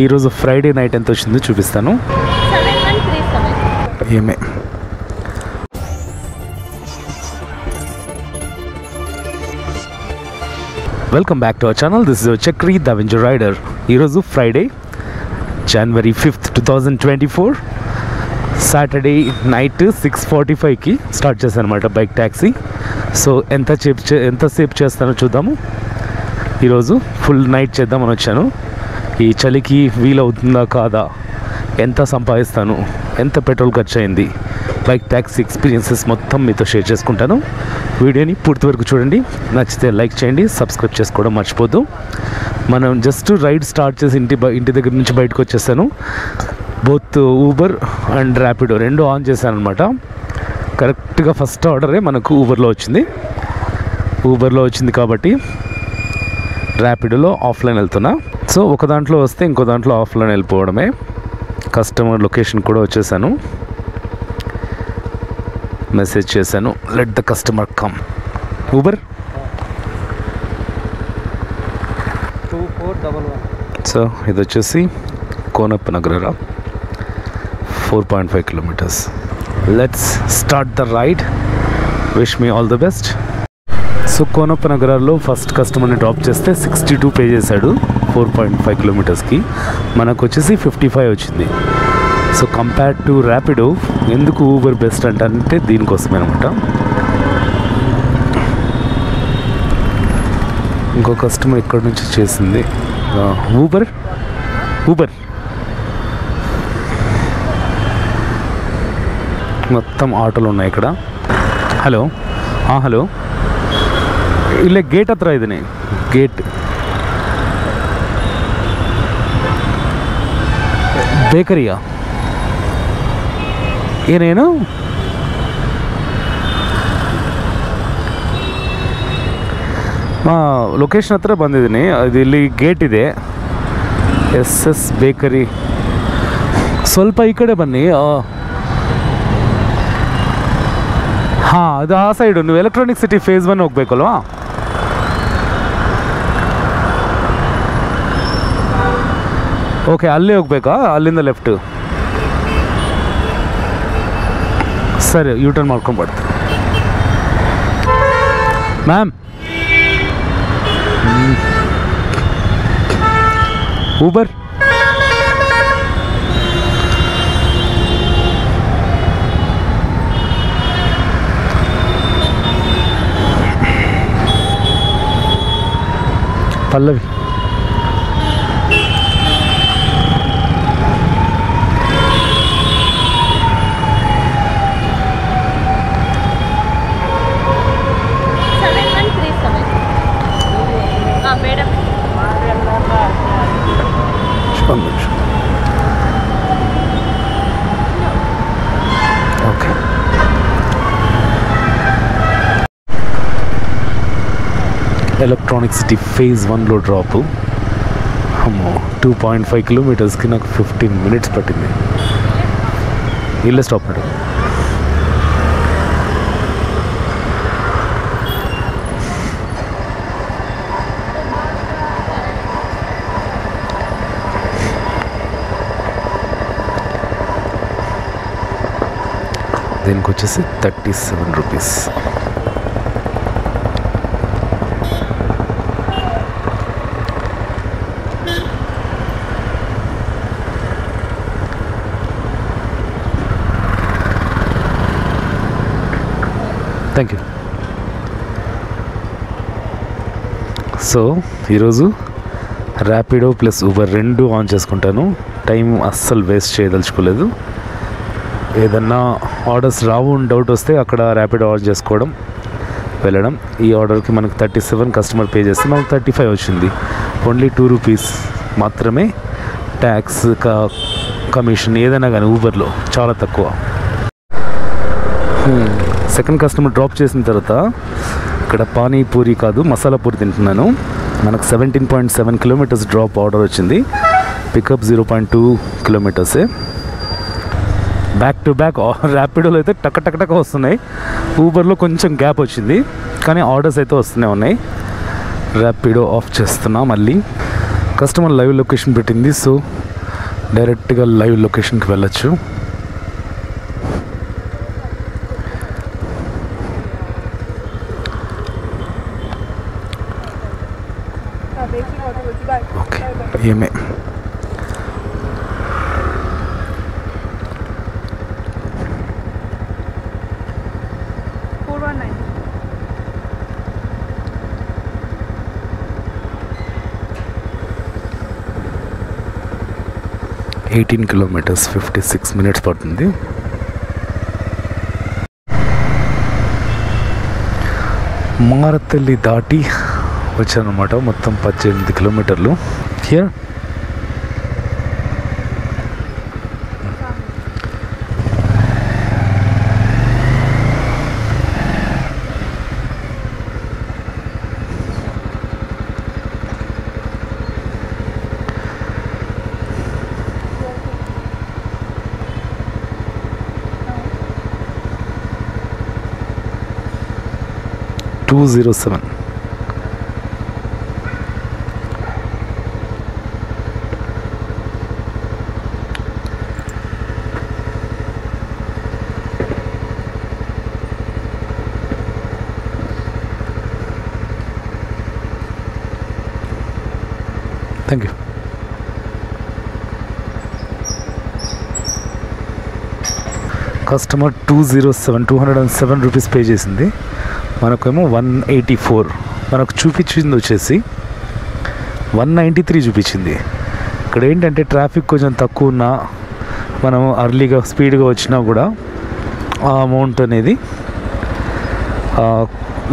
ఈరోజు Friday night ఎంత వచ్చిందో చూపిస్తాను. ఏమే welcome back to our channel. This is Chakri the venture rider. ఈరోజు Friday January 5th 2024 Saturday night 6:45కి స్టార్ట్ చేశాను అనమాట బైక్ ట్యాక్సీ. సో ఎంతసేపు చేస్తానో చూద్దాము. ఈరోజు ఫుల్ నైట్ చేద్దామని వచ్చాను. ఈ చలికి వీలవుతుందా కాదా, ఎంత సంపాదిస్తాను, ఎంత పెట్రోల్ ఖర్చు అయింది, బైక్ ట్యాక్సీ ఎక్స్పీరియన్సెస్ మొత్తం మీతో షేర్ చేసుకుంటాను. వీడియోని పూర్తి వరకు చూడండి. నచ్చితే లైక్ చేయండి, సబ్స్క్రైబ్ చేసుకోవడం మర్చిపోద్దు. మనం జస్ట్ రైడ్ స్టార్ట్ చేసి ఇంటి దగ్గర నుంచి బయటకు వచ్చేసాను. బోత్ ఊబర్ అండ్ ర్యాపిడో రెండు ఆన్ చేశాను అనమాట. కరెక్ట్గా ఫస్ట్ ఆర్డరే మనకు ఊబర్లో వచ్చింది కాబట్టి ర్యాపిడోలో ఆఫ్లైన్ వెళ్తున్నా. సో ఒక దాంట్లో వస్తే ఇంకో దాంట్లో ఆఫ్లైన్ వెళ్ళిపోవడమే. కస్టమర్ లొకేషన్ కూడా వచ్చేసాను, మెసేజ్ చేశాను, let the customer come. Uber 2411. So ఇది వచ్చేసి Konappanagara 4.5 kilometers. Let's start the ride. Wish me all the best. So కోనప్పనగరలో ఫస్ట్ కస్టమర్ని డ్రాప్ చేస్తే 62 పే చేశాడు 4.5 kilometersకి. మనకు వచ్చేసి 55 వచ్చింది. సో కంపేర్డ్ టు ర్యాపిడో ఎందుకు ఊబర్ బెస్ట్ అంటే దీనికోసమే అనమాట. ఇంకో కస్టమర్ ఇక్కడ నుంచి చేసింది ఊబర్ మొత్తం ఆటోలు ఉన్నాయి ఇక్కడ. హలో హలో, ಇಲ್ಲ ಗೇಟ್ ಹತ್ರ ಇದ್ದೀನಿ. ಗೇಟ್ ಬೇಕರಿಯಾ ಏನೇನು? ಲೊಕೇಶನ್ ಹತ್ರ ಬಂದಿದ್ದೀನಿ. ಅದು ಇಲ್ಲಿ ಗೇಟ್ ಇದೆ, SS ಬೇಕರಿ. ಸ್ವಲ್ಪ ಈ ಕಡೆ ಬನ್ನಿ. ಹಾಂ, ಅದು ಆ ಸೈಡು. ನೀವು ಎಲೆಕ್ಟ್ರಾನಿಕ್ ಸಿಟಿ ಫೇಸ್ 1 ಹೋಗ್ಬೇಕಲ್ವಾ? ಓಕೆ, ಅಲ್ಲೇ ಹೋಗ್ಬೇಕಾ? ಅಲ್ಲಿಂದ ಲೆಫ್ಟ್. ಸರಿ, ಯೂಟರ್ನ್ ಮಾಡ್ಕೊಂಡು ಬರ್ತೀನಿ. Ma'am, Uber Pallavi. Okay, Electronic City phase 1లో డ్రాపు. అమ్మో, 2.5 kilometersకి నాకు 15 minutes పట్టింది. ఇల్లే స్టాప్ మేడం. దీనికి వచ్చేసి 37 rupees. Thank you. సో ఈరోజు ర్యాపిడో ప్లస్ ఊబర్ రెండు ఆన్ చేసుకుంటాను. టైం అస్సలు వేస్ట్ చేయదలుచుకోలేదు. ఏదన్నా ఆర్డర్స్ రావు డౌట్ వస్తే అక్కడ ర్యాపిడో ఆన్ చేసుకోవడం, వెళ్ళడం. ఈ ఆర్డర్కి మనకు 37 కస్టమర్ పే చేస్తే మనకు 35 వచ్చింది. ఓన్లీ 2 rupees మాత్రమే ట్యాక్స్, కమిషన్ ఏదైనా కానీ ఊబర్లో చాలా తక్కువ. సెకండ్ కస్టమర్ డ్రాప్ చేసిన తర్వాత ఇక్కడ పానీపూరి కాదు మసాలా పూరి తింటున్నాను. మనకు 17.7 kilometers డ్రాప్ ఆర్డర్ వచ్చింది. Pickup 0.2 kilometers. Back to back ర్యాపిడోలో అయితే టక్ వస్తున్నాయి. ఊబర్లో కొంచెం గ్యాప్ వచ్చింది, కానీ ఆర్డర్స్ అయితే వస్తూనే ఉన్నాయి. ర్యాపిడో ఆఫ్ చేస్తున్నా. మళ్ళీ కస్టమర్ లైవ్ లొకేషన్ పెట్టింది. సో డైరెక్ట్గా లైవ్ లొకేషన్కి వెళ్ళచ్చు. ఓకే ఏమే ఎయిటీన్ కిలోమీటర్స్ 56 minutes పడుతుంది. మారతల్లి దాటి వచ్చానమాట. మొత్తం 18 కిలోమీటర్లు. Here $207. Thank you. Customer 207 rupees pay చేసింది. మనకేమో 184. మనకు చూపించింది వచ్చేసి 193 చూపించింది. ఇక్కడ ఏంటంటే ట్రాఫిక్ కొంచెం తక్కువ ఉన్నా మనం అర్లీగా స్పీడ్గా వచ్చినా కూడా ఆ అమౌంట్ అనేది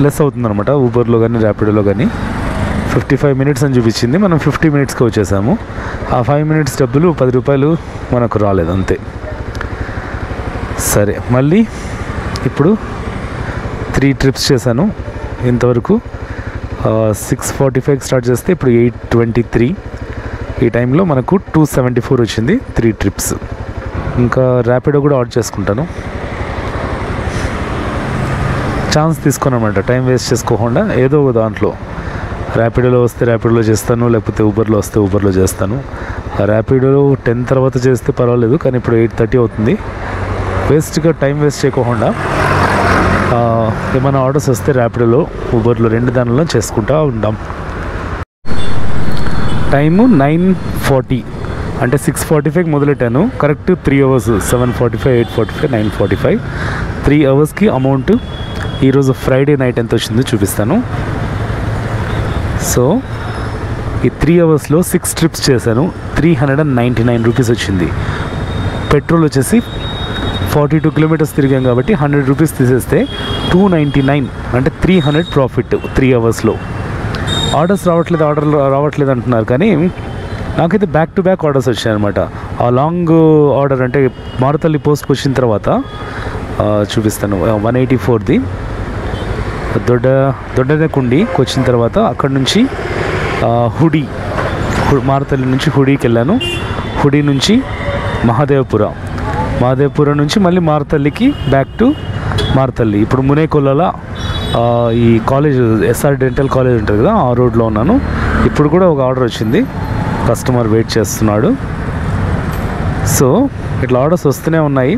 లెస్ అవుతుందన్నమాట. ఊబర్లో కానీ ర్యాపిడోలో కానీ 55 minutes అని చూపించింది. మనం 50 minutesకి వచ్చేసాము. ఆ 5 minutes డబ్బులు 10 రూపాయలు మనకు రాలేదు అంతే. సరే మళ్ళీ ఇప్పుడు 3 trips చేశాను ఇంతవరకు. 6:45 స్టార్ట్ చేస్తే ఇప్పుడు 8:23. ఈ టైంలో మనకు 274 వచ్చింది 3 trips. ఇంకా ర్యాపిడో కూడా ఆర్డర్ చేసుకుంటాను. ఛాన్స్ తీసుకోనమాట, టైం వేస్ట్ చేసుకోకుండా ఏదో ఒక దాంట్లో. ర్యాపిడోలో వస్తే ర్యాపిడోలో చేస్తాను, లేకపోతే ఊబర్లో వస్తే ఊబర్లో చేస్తాను. ర్యాపిడోలో 10 తర్వాత చేస్తే పర్వాలేదు, కానీ ఇప్పుడు 8:30 అవుతుంది. వేస్ట్గా టైం వేస్ట్ చేయకుండా ఏమైనా ఆర్డర్స్ వస్తే ర్యాపిడోలో ఊబర్లో 2 దానిలో చేసుకుంటూ ఉంటాం. టైము 9:40 అంటే 6:45 మొదలెట్టాను. Correct 3 hours, 7:45, 8:45, 9:45, 3 hours amount. ఈరోజు ఫ్రైడే నైట్ ఎంత వచ్చిందో చూపిస్తాను. సో ఈ 3 hours 6 trips చేశాను. 399 రూపీస్ వచ్చింది. పెట్రోల్ వచ్చేసి 42 kilometers తిరిగాం కాబట్టి 100 రూపీస్ తీసేస్తే 299 అంటే 300 ప్రాఫిట్ 3 hours. ఆర్డర్స్ రావట్లేదు అంటున్నారు, కానీ నాకైతే బ్యాక్ టు బ్యాక్ ఆర్డర్స్ వచ్చాయన్నమాట. ఆ లాంగ్ ఆర్డర్ అంటే మారుతల్లి పోస్ట్కి వచ్చిన తర్వాత చూపిస్తాను. 184ది దొడ్డకుండికి వచ్చిన తర్వాత అక్కడ నుంచి హుడీ, మారుతల్లి నుంచి హుడీకి వెళ్ళాను. హుడీ నుంచి మహాదేవపురం నుంచి మళ్ళీ మారుతల్లికి బ్యాక్ టు మారుతల్లి. ఇప్పుడు మునేకొల్లాల ఈ కాలేజ్ ఎస్ఆర్ డెంటల్ కాలేజ్ ఉంటుంది కదా, ఆ రోడ్లో ఉన్నాను. ఇప్పుడు కూడా ఒక ఆర్డర్ వచ్చింది, కస్టమర్ వెయిట్ చేస్తున్నాడు. సో ఇట్లా ఆర్డర్స్ వస్తూనే ఉన్నాయి.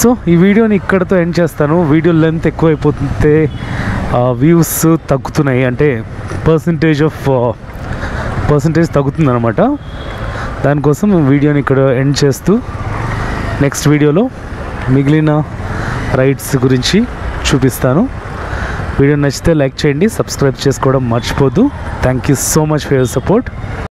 సో ఈ వీడియోని ఇక్కడితో ఎండ్ చేస్తాను. వీడియో లెంత్ ఎక్కువైపోతుంటే వ్యూస్ తగ్గుతున్నాయి, అంటే పర్సంటేజ్ తగ్గుతుంది అనమాట. దానికోసం వీడియోని ఇక్కడ ఎండ్ చేస్తూ నెక్స్ట్ వీడియోలో మిగిలిన రైడ్స్ గురించి చూపిస్తాను. వీడియో నచ్చితే లైక్ చేయండి, సబ్స్క్రైబ్ చేసుకోవడం మర్చిపోద్దు. Thank you so much for your support.